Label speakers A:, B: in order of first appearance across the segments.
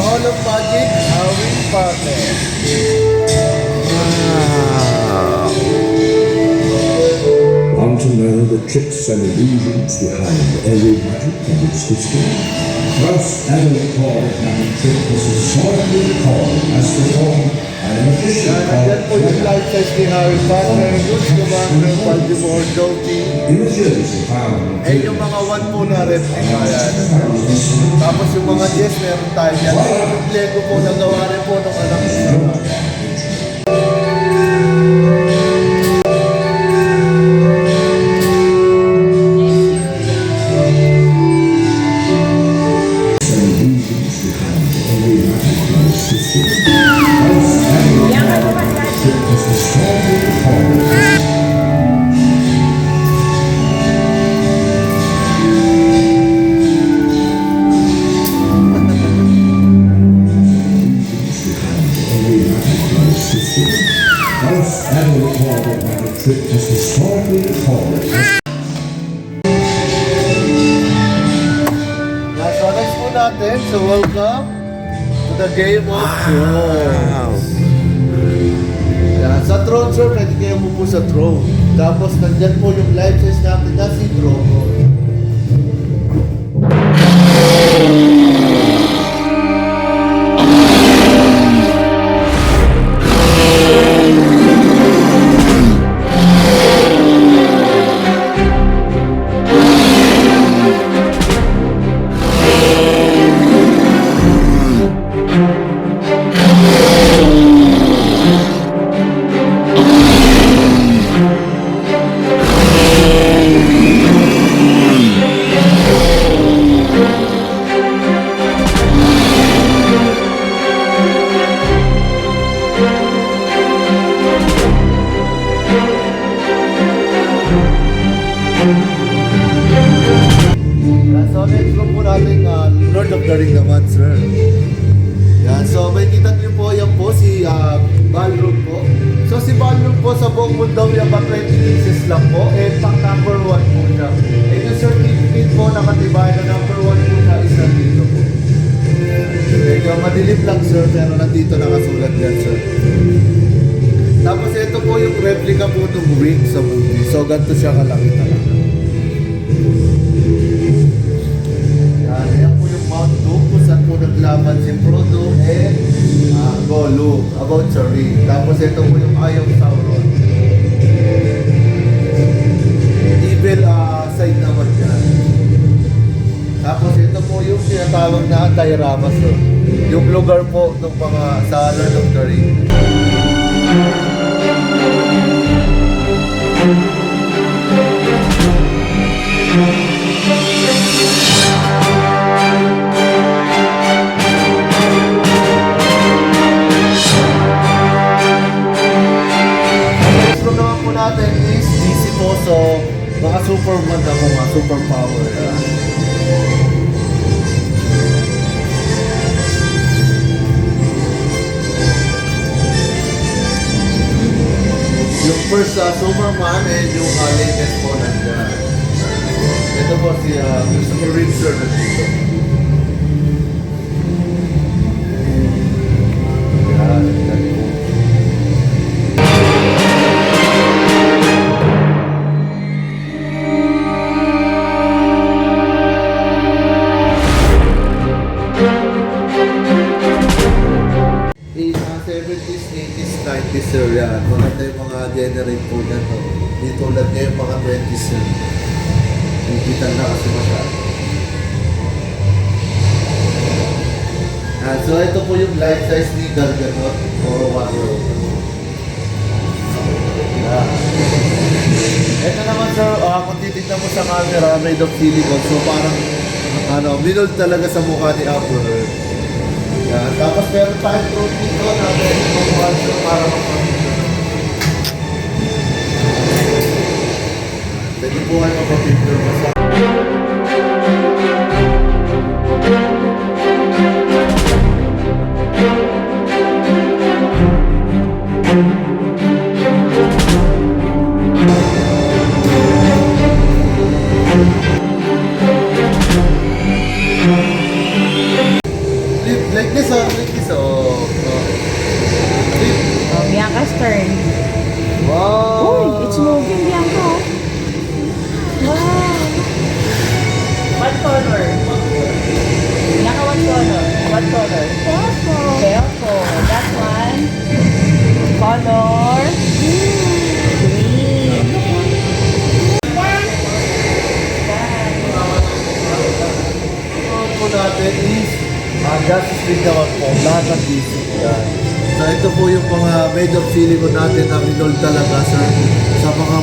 A: Hall of Magic Halloween Party.
B: Want to know the tricks and illusions behind every magic and its history? Most adult call magic trick was historically recorded as performed by a magician
A: Yan po yung life size ni Harry Potter, Lord Voldemort, Dobby.
B: Images are found.
A: Eh yung mga one po na replica yan. Tapos yung mga yes, meron tayo yan. Yung Lego po, nagawa rin po ng anak sa
B: trick is historically recorded as
A: So next po natin, so welcome to the Game of Thrones. Yan, sa throne sir, pwede kayo po sa throne. Tapos nandyan po yung life size natin na si Drogo. So next room po natin, Lord of the Ring naman, sir. Yan, so may kita niyo po, yan po si Ballroom po. So si Ballroom po sa buong mundo, yung 20 pieces lang po. Eh, pang number 1 po siya. Eh, yung certificate po, nakatibay na number 1 po siya, isa dito po. Medyo madilim lang, sir, pero nandito nakasulat yan, sir. Tapos ito po yung replica po ng ring sa movie. So ganito siya kalaki talaga. Yan po yung Mount Doom kung saan po naglaban si Frodo and Gollum about sa ring. Tapos ito po yung Eye of Sauron. Evil side naman yan. Tapos ito po yung tinatawag na diorama, sir. Yung lugar po ng mga sa Lord of the Ring. Natin is DC po, so mga Superman ako, mga superpower. Yung first Superman and yung latest po nandiyan. Ito po si Christopher Reeve sir nandito. Yan, yan po. Sir, yan. Maganda yung mga generate po dyan. No? Hindi tulad niya yung mga 20s sir. Digital na kasi masyado. So ito po yung life size ni Gargantuan or Water. Ito naman sir, kung titignan mo sa camera, made of silicone. So parang, minold talaga sa mukha ni Apple. Yan. Tapos meron tayong throat dito na pwede mamuhan siya para magpapicture. Pwede po kayo magpapicture mo sa... Like this, oh. Like this, oh.
C: Oh, Bianca's turn.
A: Wow!
C: Uy, it's moving, Bianca. Wow. What color? Bianca, what color? What color? Purple. Purple. That one. Color. Green.
A: Po natin is Justice League naman po, lahat ng DC. Yan. So ito po yung mga made of silicone natin na minol talaga sir sa mga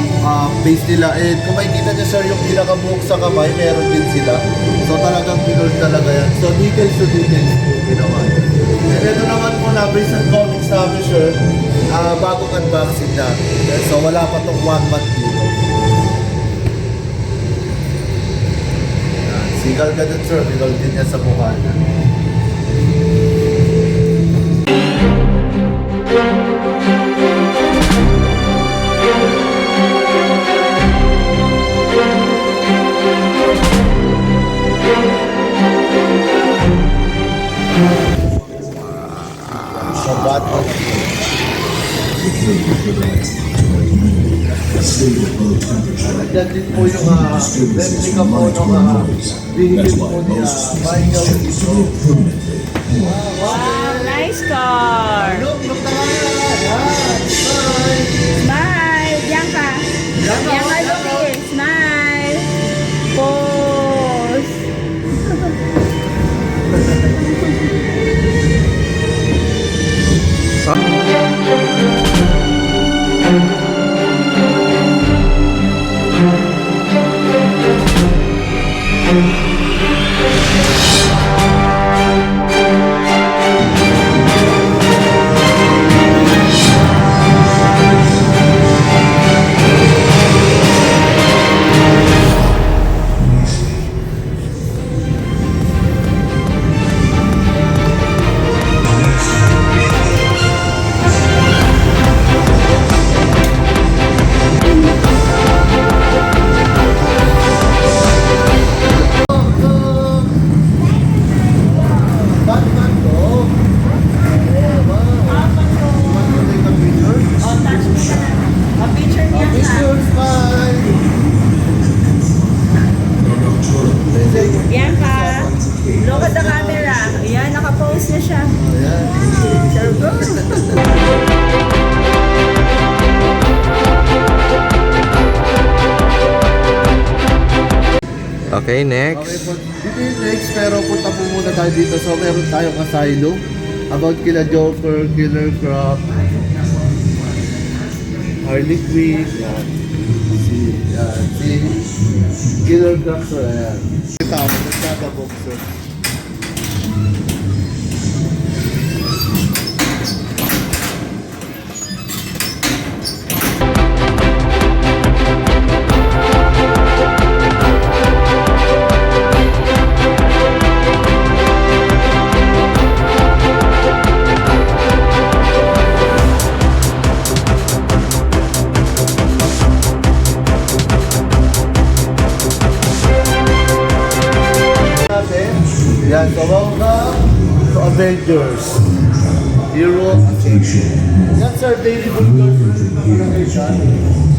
A: base nila. And kung makikita nyo sir yung pinakabuhok sa kamay, meron din sila. So talagang minol talaga yan. So details to details po ginawa. And ito naman po na based on comics namin sir, bagong unboxing na. So wala pa tong 1 month dito. Sigal ka dun sir, minol din niya sa mukha na. Sa Battle. Nandiyan din po yung replica po ng vehicle po niya, Michael Sison.
C: Wow, nice car.
A: Look na yan.
C: Smile, Bianca. Bianca, look here. Smile. Pose. Bianca, look at the camera. Ayan, nakapose na siya. Sure go.
D: Okay,
A: Okay
D: next.
A: po, dito yung next, pero punta po muna tayo dito. So meron tayong asylum about kila Joker, Killer Croc, Harley Quinn, yan. Si Killer Croc, so ayan. Ito ako, nagkakabok, sir. Yan, so welcome to Avengers. Hero Attention. Yan sir, daily bulgar sir.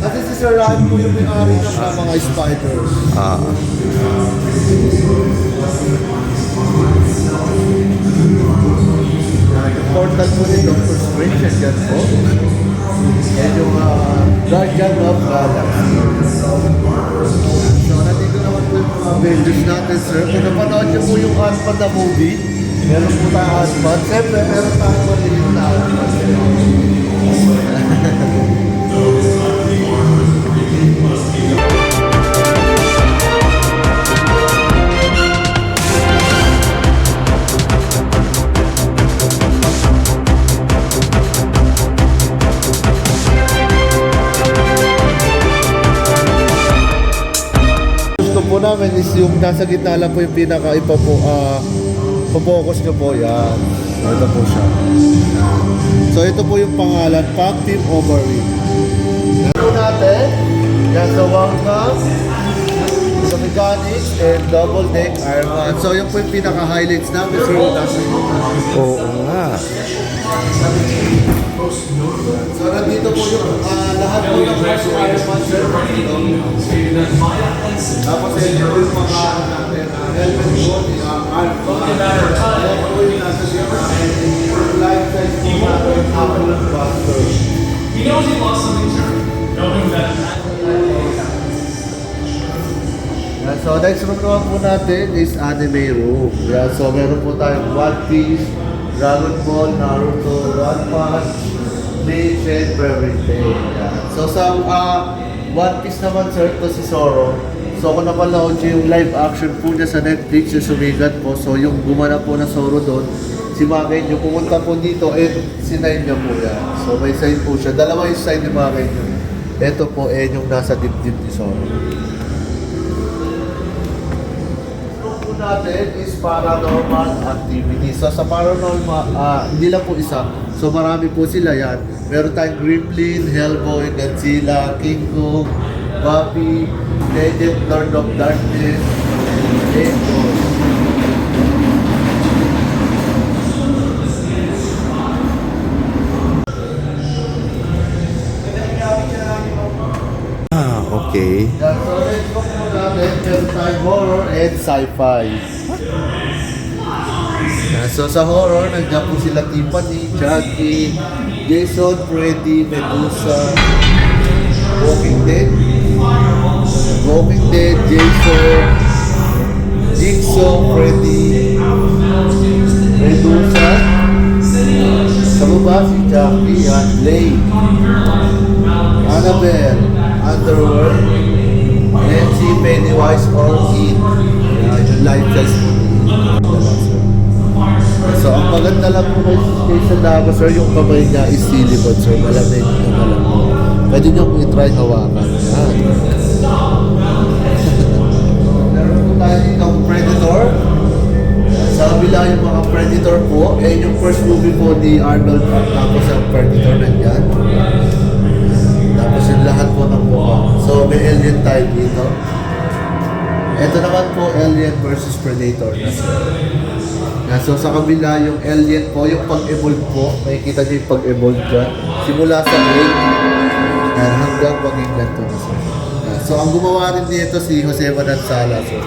A: At si Sir Ryan po yung may-ari ng mga spiders. Yung portal po ni Dr. Strange, yan po. Yan yung Guardian of Galaxy. So, nandito naman po yung mga Avengers natin, sir. Kung napanood niyo po yung Ant-Man na movie, meron po tayo Ant-Man. Siyempre, meron tayo maliit na Ant-Man. Namin is yung nasa gitna lang po yung pinaka-ipa po, focus nyo po, yan. Ito po siya. So ito po yung pangalan, Pack Team Overwhelm. Ito natin, yan, so welcome. So mechanics and double deck armor. So yun po yung pinaka-highlights namin, sir.
D: Oo nga.
A: So nandito po yung lahat po ng first Ironman, sir. Tapos ito po yung mga helmet po, armor. Ito po yung nasa life size po natin, Apple Buster.
E: He knows he lost something, sir. Knowing that.
A: So next room naman po natin is anime room. Yeah, so meron po tayong One Piece, Dragon Ball, Naruto, One Punch, Bleach, and everything. Yeah. So sa One Piece naman, sir, to si Zoro. So kung napanood nyo yung live action po niya sa Netflix, yung sumigat po. So yung gumana po na Zoro doon, si Makati nyo, pumunta po dito and sinign niya po yan. So may sign po siya. Dalawa yung sign ni Makati nyo. Ito po yung nasa dibdib ni Zoro. Natin is paranormal activity. So sa paranormal, hindi lang po isa. So marami po sila yan. Meron tayong Gremlin, Hellboy, Godzilla, King Kong, Dobby, Legend, Lord of Darkness, Avengers.
D: Okay.
A: Yeah, so let's go po natin. Meron tayong horror and sci-fi. So sa horror, nandiyan po sila Tiffany, Chucky, Jason, Freddy, Medusa, Walking Dead, Jason, Jigsaw, Freddy, Medusa, sa baba si Chucky at Blade, Annabelle, Underworld, and si Pennywise or It. Yung life size po. So, ang maganda lang po kay sa Dama, sir, yung kamay niya is silicone, sir. Malamig na malamig. Pwede nyo kung i-try hawakan. Yan. Meron po tayo dito ang Predator. Sa kabila yung mga Predator po. Yung first movie po ni Arnold. Tapos ang Predator nandiyan. Tapos yung lahat po ng mukha. So, may alien tayo dito. Ito naman po, Alien versus Predator. So sa kabila yung alien po, yung pag-evolve po, makikita nyo yung pag-evolve dyan. Simula sa egg, hanggang maging ganito na siya. So ang gumawa rin dito si Jose Manansala. So,